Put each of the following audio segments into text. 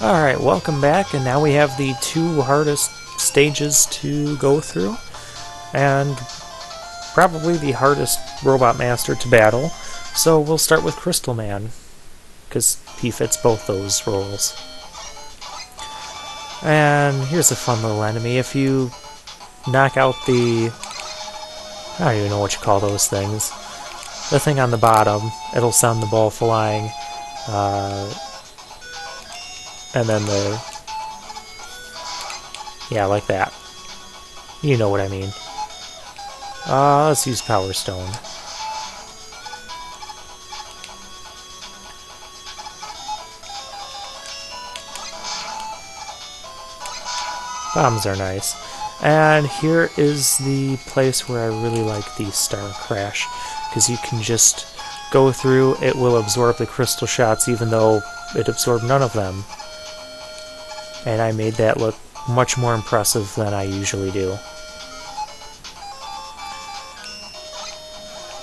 Alright, welcome back, and now we have the two hardest stages to go through, and probably the hardest Robot Master to battle, so we'll start with Crystal Man, because he fits both those roles. And here's a fun little enemy. If you knock out the... I don't even know what you call those things. The thing on the bottom, it'll send the ball flying, and then the... yeah, like that. You know what I mean. Let's use Power Stone. Bombs are nice. And here is the place where I really like the Star Crash, because you can just go through, it will absorb the crystal shots even though it absorbed none of them. And I made that look much more impressive than I usually do.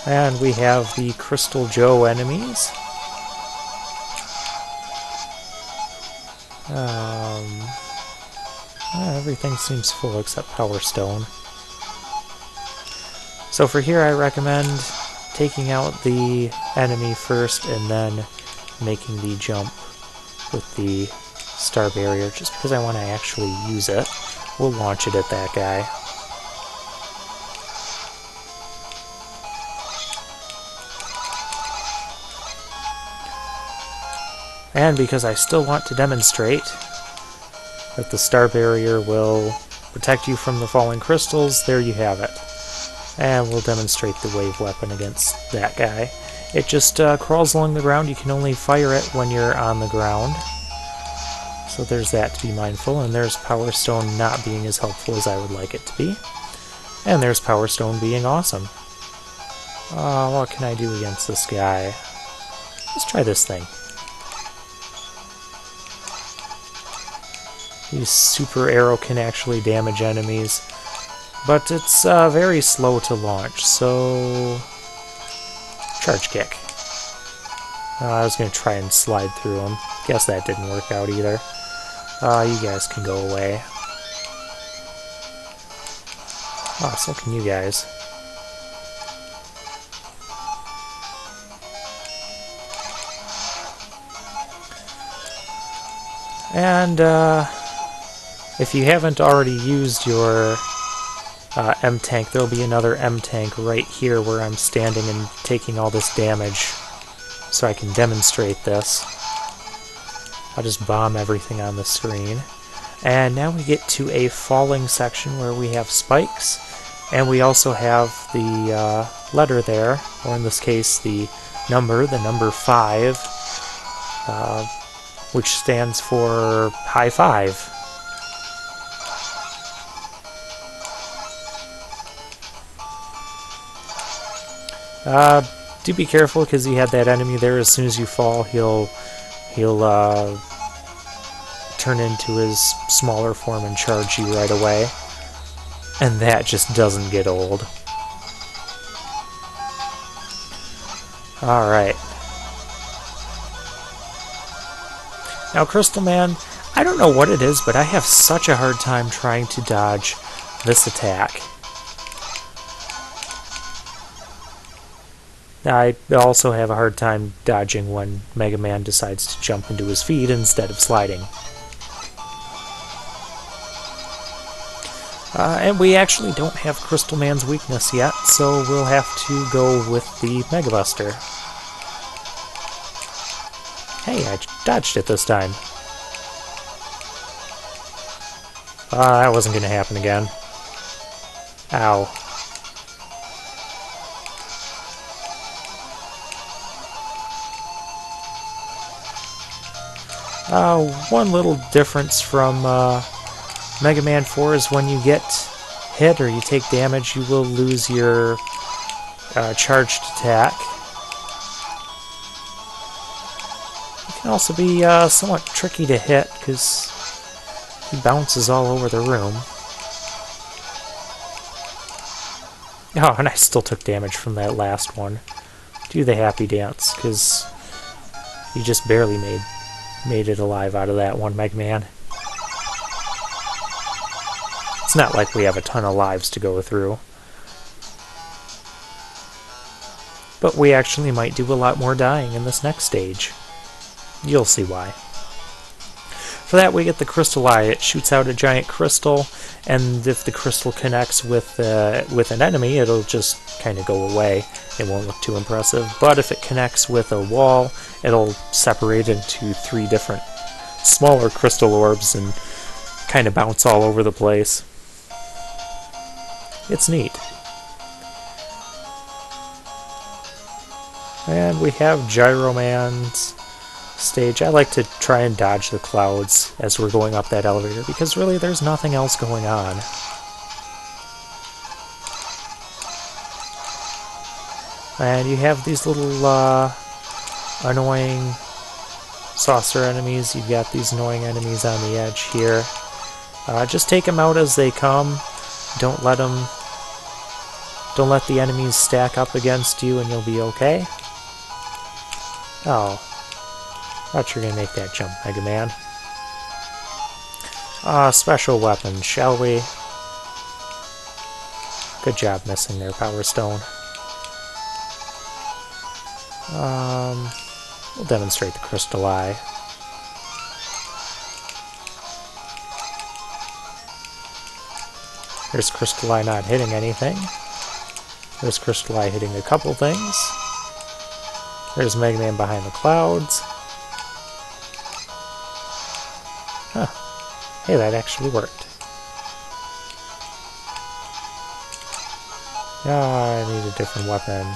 And we have the Crystal Joe enemies. Everything seems full except Power Stone. So for here I recommend taking out the enemy first and then making the jump with the Star Barrier, just because I want to actually use it. We'll launch it at that guy. And because I still want to demonstrate that the Star Barrier will protect you from the falling crystals, there you have it. And we'll demonstrate the wave weapon against that guy. It just crawls along the ground. You can only fire it when you're on the ground. So there's that to be mindful, and there's Power Stone not being as helpful as I would like it to be. And there's Power Stone being awesome. What can I do against this guy? Let's try this thing. His super arrow can actually damage enemies, but it's very slow to launch, so... Charge Kick. I was going to try and slide through him. Guess that didn't work out either. You guys can go away. Oh, so can you guys. And, if you haven't already used your M-Tank, there'll be another M-Tank right here where I'm standing and taking all this damage, so I can demonstrate this. I'll just bomb everything on the screen. And now we get to a falling section where we have spikes, and we also have the letter there, or in this case the number 5, which stands for high five. Do be careful, because he had that enemy there. As soon as you fall, he'll turn into his smaller form and charge you right away. And that just doesn't get old. Alright. Now, Crystal Man, I don't know what it is, but I have such a hard time trying to dodge this attack. I also have a hard time dodging when Mega Man decides to jump into his feet instead of sliding. And we actually don't have Crystal Man's weakness yet, so we'll have to go with the Mega Buster. Hey, I dodged it this time. That wasn't going to happen again. Ow. One little difference from Mega Man 4 is when you get hit or you take damage, you will lose your charged attack. It can also be somewhat tricky to hit because he bounces all over the room. Oh, and I still took damage from that last one. Do the happy dance, because you just barely made made it alive out of that one, Mega Man. It's not like we have a ton of lives to go through. But we actually might do a lot more dying in this next stage. You'll see why. For that, we get the Crystal Eye. It shoots out a giant crystal, and if the crystal connects with an enemy, it'll just kind of go away. It won't look too impressive. But if it connects with a wall, it'll separate into 3 different smaller crystal orbs and kind of bounce all over the place. It's neat. And we have Gyro Man's stage. I like to try and dodge the clouds as we're going up that elevator, because really there's nothing else going on. And you have these little annoying saucer enemies. You've got these annoying enemies on the edge here. Just take them out as they come. Don't let the enemies stack up against you and you'll be okay. Oh, thought you were going to make that jump, Mega Man. Special weapon, shall we? Good job missing their Power Stone. We'll demonstrate the Crystal Eye. There's Crystal Eye not hitting anything. There's Crystal Eye hitting a couple things. There's Mega Man behind the clouds. Huh. Hey, that actually worked. I need a different weapon.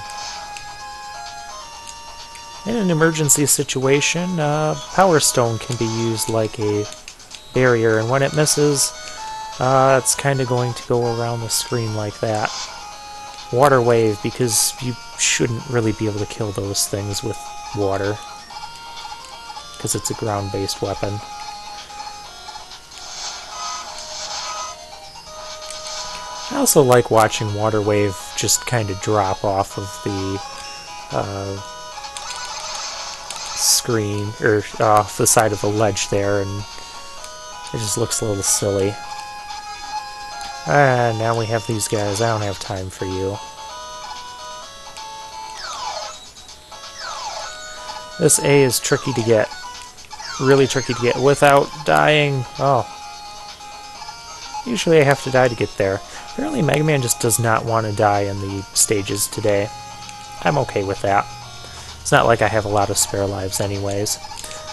In an emergency situation, Power Stone can be used like a barrier, and when it misses, it's kind of going to go around the screen like that. Water Wave, because you shouldn't really be able to kill those things with water, because it's a ground-based weapon. I also like watching Water Wave just kind of drop off of the screen, or off the side of the ledge there, and it just looks a little silly. And now we have these guys. I don't have time for you. This A is tricky to get. Really tricky to get without dying. Oh. Usually I have to die to get there. Apparently Mega Man just does not want to die in the stages today. I'm okay with that. It's not like I have a lot of spare lives anyways.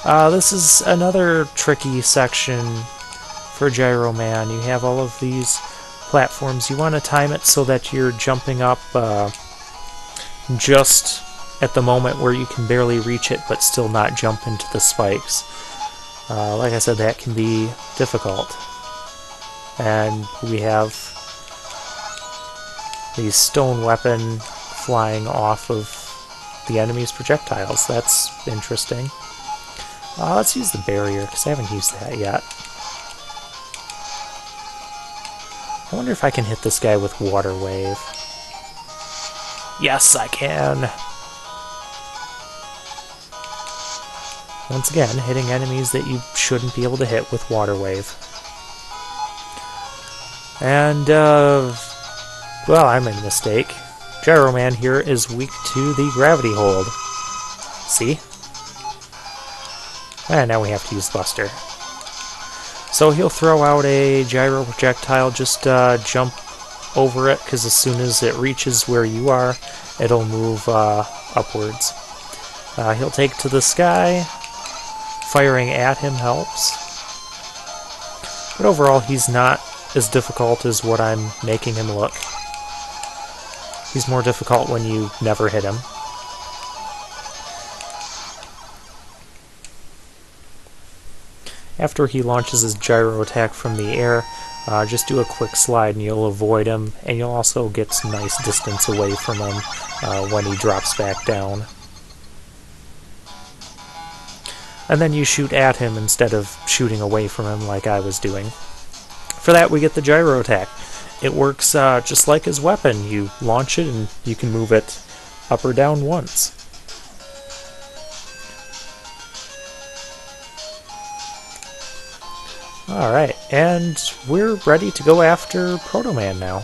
This is another tricky section for Gyro Man. You have all of these platforms. You want to time it so that you're jumping up just at the moment where you can barely reach it but still not jump into the spikes. Like I said, that can be difficult. And we have the stone weapon flying off of the enemy's projectiles. That's interesting. Let's use the barrier, because I haven't used that yet. I wonder if I can hit this guy with Water Wave. Yes, I can! Once again, hitting enemies that you shouldn't be able to hit with Water Wave. And, well, I made a mistake. Gyro Man here is weak to the gravity hold. See? And now we have to use Buster. So he'll throw out a gyro projectile, just jump over it, because as soon as it reaches where you are, it'll move upwards. He'll take to the sky. Firing at him helps. But overall, he's not as difficult as what I'm making him look. He's more difficult when you never hit him. After he launches his gyro attack from the air, just do a quick slide and you'll avoid him, and you'll also get some nice distance away from him when he drops back down. And then you shoot at him instead of shooting away from him like I was doing. For that, we get the gyro attack. It works just like his weapon. You launch it and you can move it up or down once. Alright, and we're ready to go after Proto Man now.